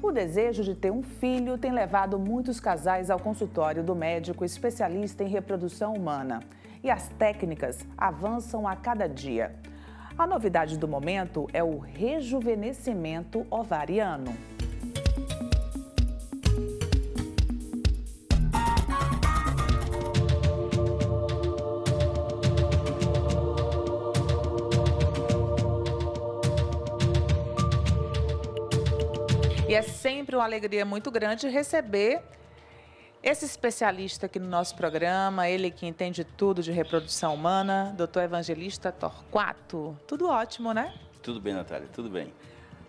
O desejo de ter um filho tem levado muitos casais ao consultório do médico especialista em reprodução humana. E as técnicas avançam a cada dia. A novidade do momento é o rejuvenescimento ovariano. E é sempre uma alegria muito grande receber esse especialista aqui no nosso programa, ele que entende tudo de reprodução humana, Dr. Evangelista Torquato. Tudo ótimo, né? Tudo bem, Natália, tudo bem.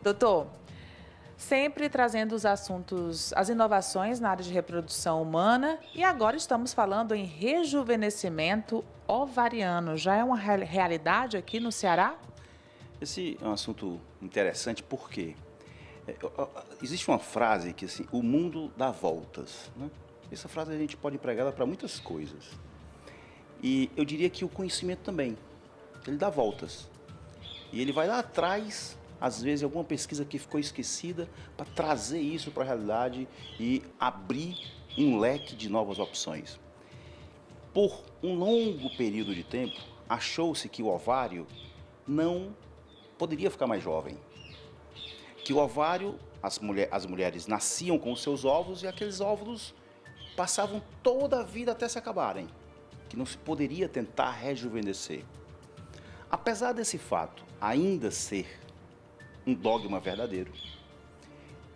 Doutor, sempre trazendo os assuntos, as inovações na área de reprodução humana e agora estamos falando em rejuvenescimento ovariano. Já é uma realidade aqui no Ceará? Esse é um assunto interessante porque existe uma frase que assim, o mundo dá voltas, né? Essa frase a gente pode empregá-la para muitas coisas. E eu diria que o conhecimento também, ele dá voltas. E ele vai lá atrás, às vezes, alguma pesquisa que ficou esquecida, para trazer isso para a realidade e abrir um leque de novas opções. Por um longo período de tempo, achou-se que o ovário não poderia ficar mais jovem. Que o ovário, as mulheres nasciam com os seus óvulos e aqueles óvulos passavam toda a vida até se acabarem, que não se poderia tentar rejuvenescer. Apesar desse fato ainda ser um dogma verdadeiro,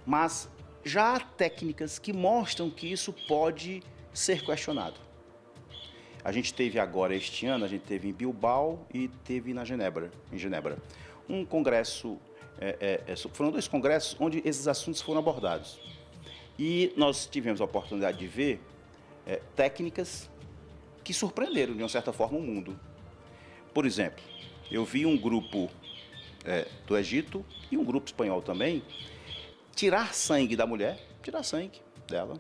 mas já há técnicas que mostram que isso pode ser questionado. A gente teve agora este ano, a gente teve em Bilbao e teve em Genebra, um congresso, foram 2 congressos onde esses assuntos foram abordados. E nós tivemos a oportunidade de ver técnicas que surpreenderam, de uma certa forma, o mundo. Por exemplo, eu vi um grupo do Egito e um grupo espanhol também tirar sangue da mulher, tirar sangue dela,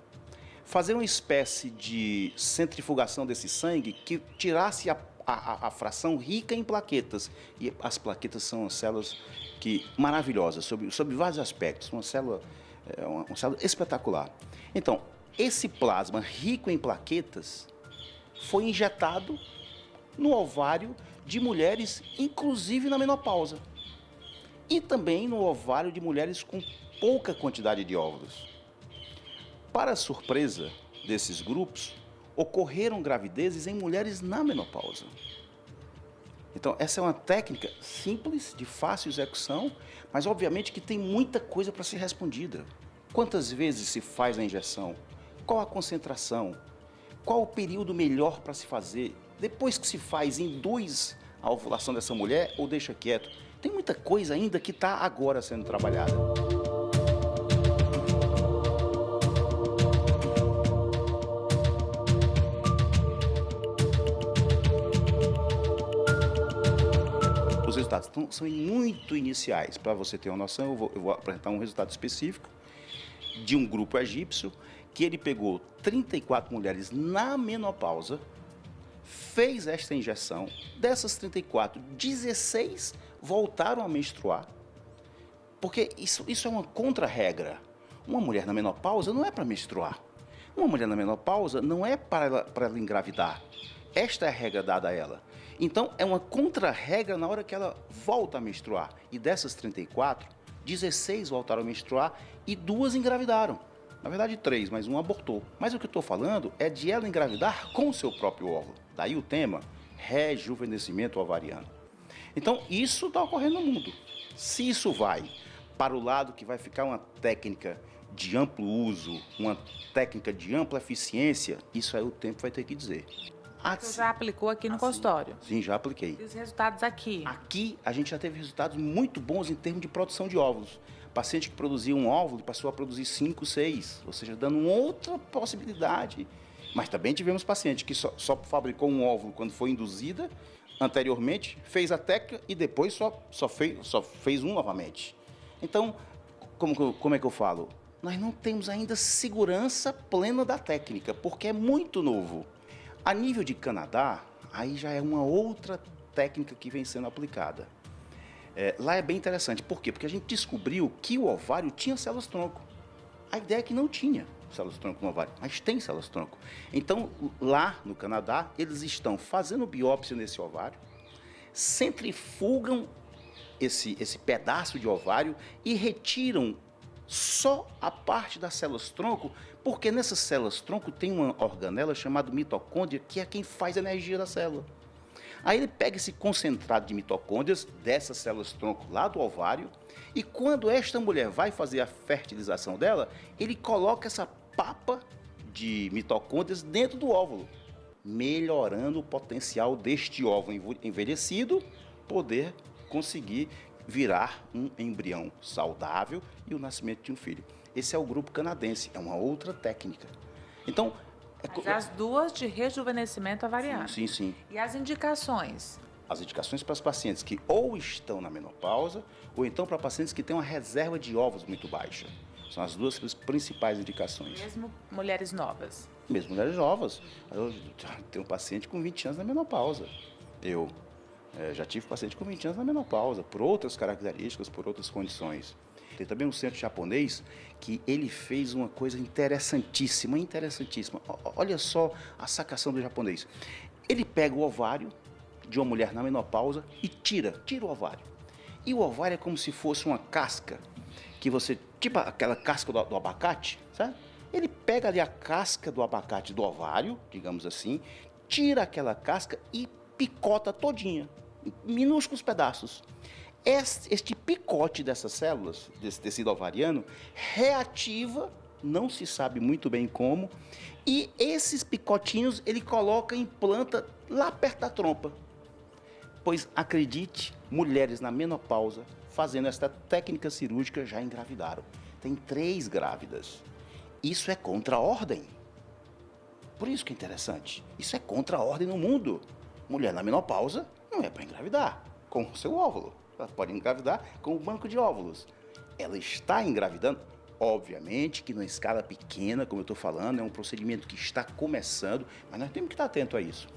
fazer uma espécie de centrifugação desse sangue que tirasse a fração rica em plaquetas. E as plaquetas são células maravilhosas, sobre vários aspectos, uma célula espetacular. Então, esse plasma rico em plaquetas foi injetado no ovário de mulheres, inclusive na menopausa. E também no ovário de mulheres com pouca quantidade de óvulos. Para surpresa desses grupos, ocorreram gravidezes em mulheres na menopausa. Então, essa é uma técnica simples, de fácil execução, mas obviamente que tem muita coisa para ser respondida. Quantas vezes se faz a injeção? Qual a concentração? Qual o período melhor para se fazer? Depois que se faz, induz a ovulação dessa mulher ou deixa quieto? Tem muita coisa ainda que está agora sendo trabalhada. Os resultados são muito iniciais. Para você ter uma noção, eu vou apresentar um resultado específico de um grupo egípcio que ele pegou 34 mulheres na menopausa, fez esta injeção, dessas 34, 16 voltaram a menstruar, porque isso é uma contra-regra. Uma mulher na menopausa não é para menstruar. Uma mulher na menopausa não é para ela engravidar. Esta é a regra dada a ela. Então, é uma contra-regra na hora que ela volta a menstruar. E dessas 34, 16 voltaram a menstruar e 2 engravidaram. Na verdade, 3, mas 1 abortou. Mas o que eu estou falando é de ela engravidar com o seu próprio óvulo. Daí o tema, rejuvenescimento ovariano. Então, isso está ocorrendo no mundo. Se isso vai para o lado que vai ficar uma técnica de amplo uso, uma técnica de ampla eficiência, isso aí o tempo vai ter que dizer. Você já aplicou aqui no consultório? Sim, já apliquei. E os resultados aqui? Aqui a gente já teve resultados muito bons em termos de produção de óvulos. Paciente que produzia um óvulo passou a produzir 5, 6, ou seja, dando outra possibilidade. Mas também tivemos paciente que só fabricou um óvulo quando foi induzida, anteriormente fez a técnica e depois só fez um novamente. Então, como é que eu falo? Nós não temos ainda segurança plena da técnica, porque é muito novo. A nível de Canadá, aí já é uma outra técnica que vem sendo aplicada. Lá é bem interessante. Por quê? Porque a gente descobriu que o ovário tinha células-tronco. A ideia é que não tinha células-tronco no ovário, mas tem células-tronco. Então, lá no Canadá, eles estão fazendo biópsia nesse ovário, centrifugam esse pedaço de ovário e retiram só a parte das células-tronco, porque nessas células-tronco tem uma organela chamada mitocôndria, que é quem faz a energia da célula. Aí ele pega esse concentrado de mitocôndrias dessas células-tronco lá do ovário, e quando esta mulher vai fazer a fertilização dela, ele coloca essa papa de mitocôndrias dentro do óvulo, melhorando o potencial deste óvulo envelhecido poder conseguir virar um embrião saudável e o nascimento de um filho. Esse é o grupo canadense, é uma outra técnica. Então, mas as duas de rejuvenescimento ovariano. Sim, sim. E as indicações? As indicações para os pacientes que ou estão na menopausa, ou então para pacientes que têm uma reserva de óvulos muito baixa. São as duas principais indicações. Mesmo mulheres novas? Mesmo mulheres novas. Eu tenho um paciente com 20 anos na menopausa. Eu já tive paciente com 20 anos na menopausa, por outras características, por outras condições. Tem também um centro japonês que ele fez uma coisa interessantíssima. Olha só a sacação do japonês. Ele pega o ovário de uma mulher na menopausa e tira o ovário. E o ovário é como se fosse uma casca, que você, tipo aquela casca do abacate, sabe? Ele pega ali a casca do abacate do ovário, digamos assim, tira aquela casca e picota todinha, em minúsculos pedaços. Este picote dessas células, desse tecido ovariano, reativa, não se sabe muito bem como, e esses picotinhos ele coloca em planta lá perto da trompa. Pois, acredite, mulheres na menopausa, fazendo esta técnica cirúrgica, já engravidaram. Tem 3 grávidas. Isso é contra a ordem. Por isso que é interessante. Isso é contra a ordem no mundo. Mulher na menopausa não é para engravidar com o seu óvulo. Ela pode engravidar com o banco de óvulos. Ela está engravidando, obviamente que numa escala pequena, como eu estou falando, é um procedimento que está começando, mas nós temos que estar atento a isso.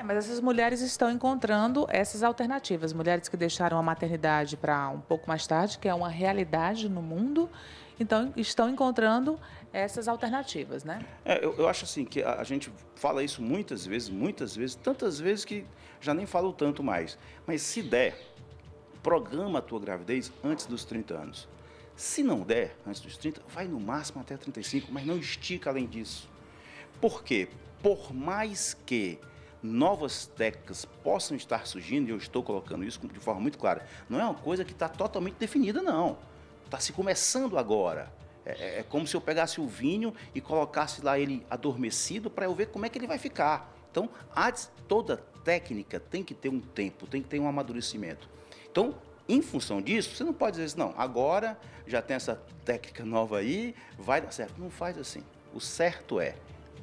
Mas essas mulheres estão encontrando essas alternativas. Mulheres que deixaram a maternidade para um pouco mais tarde, que é uma realidade no mundo, então estão encontrando essas alternativas, né? Eu acho assim que a gente fala isso muitas vezes, tantas vezes que já nem falo tanto mais. Mas se der, programa a tua gravidez antes dos 30 anos. Se não der antes dos 30, vai no máximo até 35, mas não estica além disso. Por quê? Por mais que novas técnicas possam estar surgindo, e eu estou colocando isso de forma muito clara, não é uma coisa que está totalmente definida, não. Está se começando agora. É como se eu pegasse o vinho e colocasse lá ele adormecido para eu ver como é que ele vai ficar. Então, toda técnica tem que ter um tempo, tem que ter um amadurecimento. Então, em função disso, você não pode dizer assim, não, agora já tem essa técnica nova aí, vai dar certo. Não faz assim. O certo é,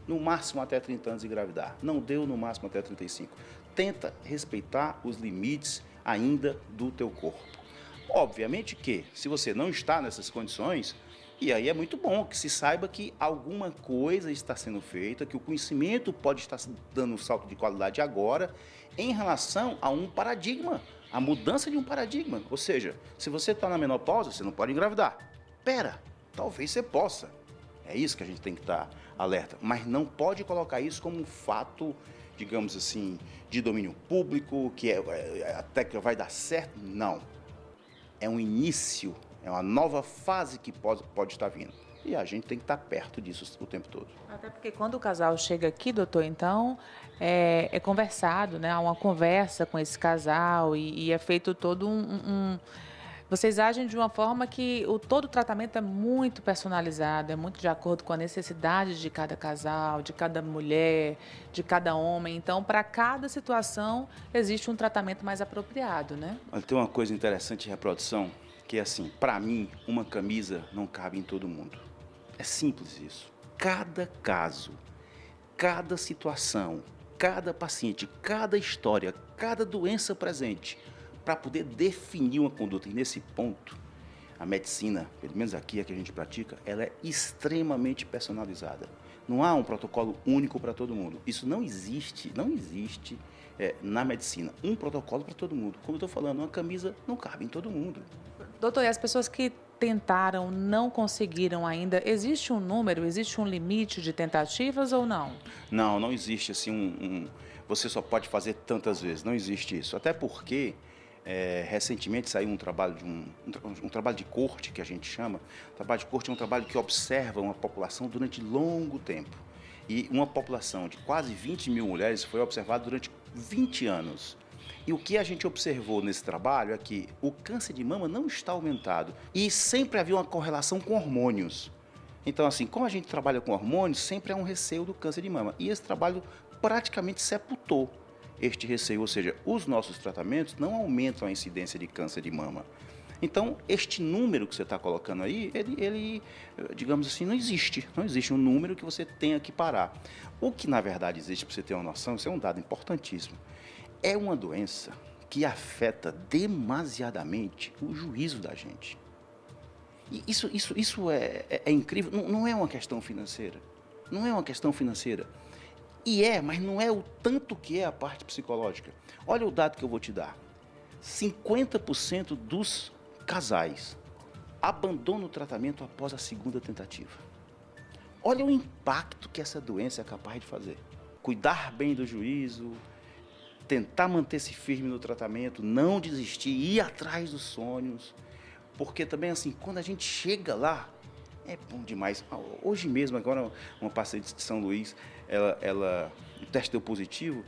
no máximo até 30 anos engravidar. Não deu no máximo até 35. Tenta respeitar os limites ainda do teu corpo. Obviamente que, se você não está nessas condições, e aí é muito bom que se saiba que alguma coisa está sendo feita, que o conhecimento pode estar dando um salto de qualidade agora em relação a um paradigma, a mudança de um paradigma. Ou seja, se você está na menopausa, você não pode engravidar. Pera, talvez você possa. É isso que a gente tem que estar alerta. Mas não pode colocar isso como um fato, digamos assim, de domínio público, que a técnica vai dar certo. Não. É um início, é uma nova fase que pode estar vindo. E a gente tem que estar perto disso o tempo todo. Até porque quando o casal chega aqui, doutor, então é conversado, né? Há uma conversa com esse casal e é feito todo Vocês agem de uma forma que todo o tratamento é muito personalizado, é muito de acordo com a necessidade de cada casal, de cada mulher, de cada homem. Então, para cada situação, existe um tratamento mais apropriado, né? Olha, tem uma coisa interessante de reprodução, que é assim, para mim, uma camisa não cabe em todo mundo. É simples isso. Cada caso, cada situação, cada paciente, cada história, cada doença presente, para poder definir uma conduta. E nesse ponto, a medicina, pelo menos aqui a que a gente pratica, ela é extremamente personalizada. Não há um protocolo único para todo mundo. Isso não existe na medicina. Um protocolo para todo mundo. Como eu estou falando, uma camisa não cabe em todo mundo. Doutor, e as pessoas que tentaram, não conseguiram ainda. Existe um número, existe um limite de tentativas ou não? Não, não existe assim você só pode fazer tantas vezes, não existe isso. Até porque recentemente saiu um trabalho um trabalho de corte, que a gente chama. O trabalho de corte é um trabalho que observa uma população durante longo tempo. E uma população de quase 20 mil mulheres foi observada durante 20 anos. E o que a gente observou nesse trabalho é que o câncer de mama não está aumentado. E sempre havia uma correlação com hormônios. Então, assim, como a gente trabalha com hormônios, sempre há um receio do câncer de mama. E esse trabalho praticamente sepultou este receio, ou seja, os nossos tratamentos não aumentam a incidência de câncer de mama. Então, este número que você está colocando aí, ele, digamos assim, não existe. Não existe um número que você tenha que parar. O que, na verdade, existe, para você ter uma noção, isso é um dado importantíssimo, é uma doença que afeta demasiadamente o juízo da gente. E isso é incrível, não é uma questão financeira. Não é uma questão financeira. Mas não é o tanto que é a parte psicológica. Olha o dado que eu vou te dar. 50% dos casais abandonam o tratamento após a segunda tentativa. Olha o impacto que essa doença é capaz de fazer. Cuidar bem do juízo, tentar manter-se firme no tratamento, não desistir, ir atrás dos sonhos. Porque também, assim, quando a gente chega lá, é bom demais. Hoje mesmo, agora, uma paciente de São Luís, o teste deu positivo,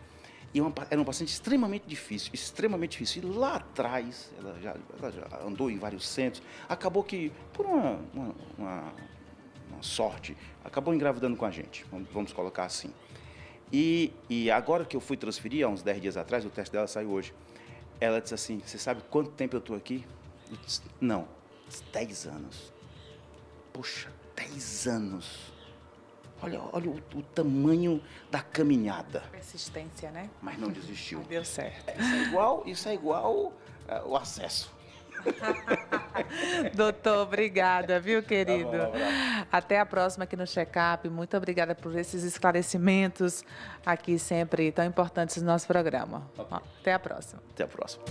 e era uma paciente extremamente difícil. E lá atrás, ela já andou em vários centros, acabou que, por uma sorte, acabou engravidando com a gente, vamos colocar assim. E agora que eu fui transferir, há uns 10 dias atrás, o teste dela saiu hoje, ela disse assim, você sabe quanto tempo eu estou aqui? Eu disse, não, 10 anos. Poxa, 10 anos. Olha o tamanho da caminhada. Persistência, né? Mas não desistiu. Deu certo. Isso é igual o acesso. Doutor, obrigada, viu, querido? Tá bom, até a próxima aqui no Check-up. Muito obrigada por esses esclarecimentos aqui sempre tão importantes no nosso programa. Okay. Até a próxima. Até a próxima.